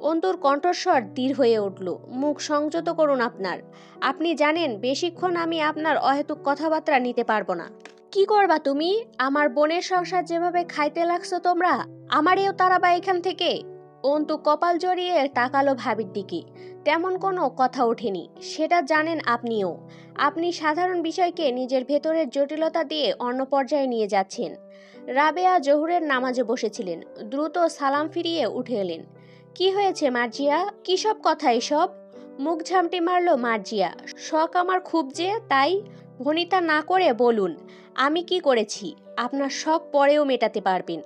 অন্তুর কণ্ঠস্বর দৃঢ় হয়ে উঠল। মুখ সংযত করুন আপনার। আপনি জানেন বেশিক্ষণ আমি আপনার অহেতুক কথাবার্তা নিতে পারবো না। কি করবা তুমি? আমার বোনের সংসার যেভাবে খাইতে লাগছো তোমরা, আমারেও তারাবা এখান থেকে। অন্তু কপাল জড়িয়ে তাকালো ভাবির দিকে। তেমন কোনো কথা ওঠেনি, সেটা জানেন আপনিও। আপনি সাধারণ বিষয়কে নিজের ভেতরের জটিলতা দিয়ে অন্য পর্যায়ে নিয়ে যাচ্ছেন। রাবেয়া জোহরের নামাজে বসেছিলেন, দ্রুত সালাম ফিরিয়ে উঠে এলেন। কি হয়েছে মার্জিয়া? কি সব কথা এসব? মুখ ঝামটি মারল মার্জিয়া। শখ আমার খুব যে, তাই? ভনিতা না করে বলুন, আমি কি করেছি? আপনার শখ পরেও মেটাতে পারবেন।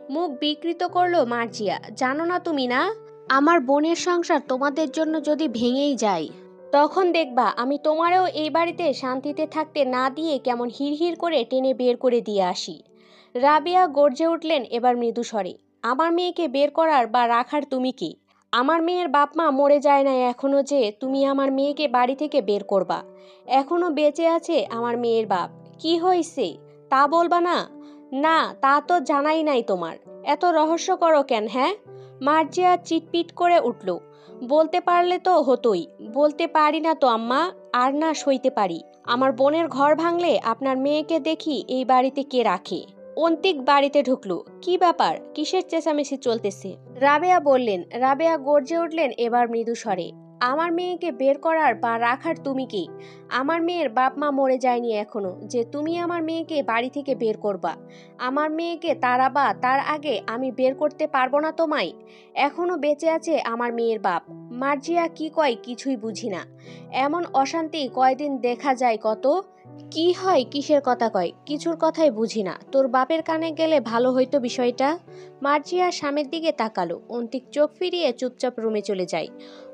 মুখ বিকৃত করল মার্জিয়া। জানো না তুমি না, আমার বোনের সংসার তোমাদের জন্য যদি ভেঙেই যায়, তখন দেখবা আমি তোমারেও এই বাড়িতে শান্তিতে থাকতে না দিয়ে কেমন হিড়হিড় করে টেনে বের করে দিয়ে আসি। রাবেয়া গর্জে উঠলেন এবার মৃদু স্বরে। আমার মেয়েকে বের করার বা রাখার তুমি কি? আমার মেয়ের বাপ মা মরে যায় না এখনো যে তুমি আমার মেয়েকে বাড়ি থেকে বের করবা? এখনো বেঁচে আছে আমার মেয়ের বাপ। কি হয়েছে তা বলবা না? না, তা তো জানাই নাই তোমার। এত রহস্য করো কেন, হ্যাঁ? মার্জিয়া চিটপিট করে উঠল। বলতে পারলে তো হতোই। বলতে পারি না তো আম্মা, আর না সইতে পারি। আমার বোনের ঘর ভাঙলে আপনার মেয়েকে দেখি এই বাড়িতে কে রাখে। অন্তিক বাড়িতে ঢুকলো। কি ব্যাপার, কিসের চেঁচামেচি চলতেছে? রাবেয়া বললেন। রাবেয়া গর্জে উঠলেন এবার মৃদু স্বরে। আমার মেয়েকে বের করার বা রাখার তুমি কি? আমার মেয়ের বাপ মা মরে যায়নি এখনো যে তুমি আমার মেয়েকে বাড়ি থেকে বের করবা? আমার মেয়েকে তাড়াবা, তার আগে আমি বের করতে পারবো না তোমায়? এখনো বেঁচে আছে আমার মেয়ের বাপ। মার্জিয়া কি কয় কিছুই বুঝি না। এমন অশান্তি কয়দিন দেখা যায় কত? কি হয়, কিসের কথা কয়, কিছুর কথাই বুঝি না। তোর বাপের কানে গেলে ভালো হইতো বিষয়টা। মার্জিয়া স্বামীর দিকে তাকালো। অন্তিক চোখ ফিরিয়ে চুপচাপ রুমে চলে যায়।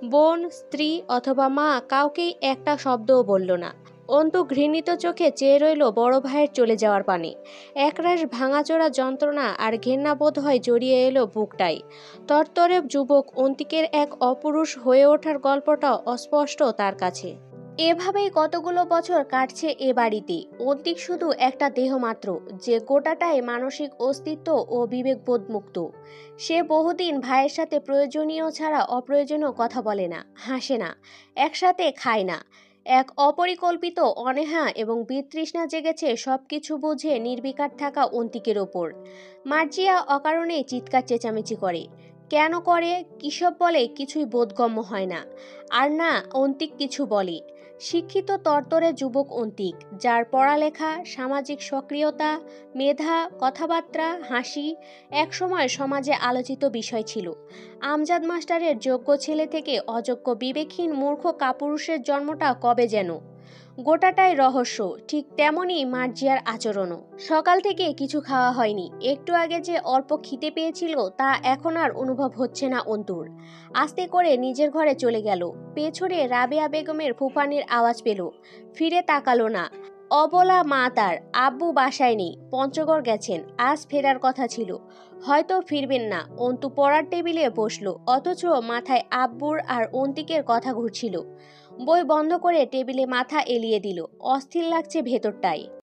বোন, স্ত্রী অথবা মা কাউকেই একটা শব্দও বলল না। অন্তু ঘৃণিত চোখে চেয়ে রইল বড় ভাইয়ের চলে যাওয়ার পানে। একরাশ ভাঙাচোরা যন্ত্রণা আর ঘেন্নাবোধ হয় জড়িয়ে এলো বুকটাই। তরতরে যুবক অন্তিকের এক অপুরুষ হয়ে ওঠার গল্পটা অস্পষ্ট তার কাছে। এভাবেই কতগুলো বছর কাটছে এ বাড়িতে। অন্তিক শুধু একটা দেহ মাত্র, যে গোটাটাই মানসিক অস্তিত্ব ও বিবেকবোধ মুক্ত। সে বহুদিন ভাইয়ের সাথে প্রয়োজনীয় ছাড়া অপ্রয়োজনীয় কথা বলে না, হাসে না, একসাথে খায় না। এক অপরিকল্পিত অনীহা এবং বিতৃষ্ণা জেগেছে সবকিছু বুঝে নির্বিকার থাকা অন্তিকের ওপর। মার্জিয়া অকারণেই চিৎকার চেঁচামেচি করে। কেন করে, কিসব বলে, কিছুই বোধগম্য হয় না। আর না অন্তিক কিছু বলে। শিক্ষিত তরতরে যুবক অন্তিক, যার পড়ালেখা, সামাজিক সক্রিয়তা, মেধা, কথাবার্তা, হাসি একসময় সমাজে আলোচিত বিষয় ছিল। আমজাদ মাস্টারের যোগ্য ছেলে থেকে অযোগ্য বিবেকহীন মূর্খ কাপুরুষের জন্মটা কবে যেন। গোটাটাই রহস্য। ঠিক তেমনই মার্জিয়ার আচরণও। সকাল থেকে কিছু খাওয়া হয়নি। একটু আগে যে অল্প খিদে পেয়েছিল তা এখন আর অনুভব হচ্ছে না অন্তুর। আস্তে করে নিজের ঘরে চলে গেল। পেছনে রাবেয়া বেগমের ফুফানির আওয়াজ পেল। ফিরে তাকালো না। অবলা মা তার। আব্বু বাসায় নেই, পঞ্চগড় গেছেন, আজ ফেরার কথা ছিল, হয়তো ফিরবেন না। অন্তু পড়ার টেবিলে বসলো, অথচ মাথায় আব্বুর আর অন্তিকের কথা ঘুরছিল। বই বন্ধ করে টেবিলে মাথা এলিয়ে দিল। অস্থির লাগছে ভেতরটায়।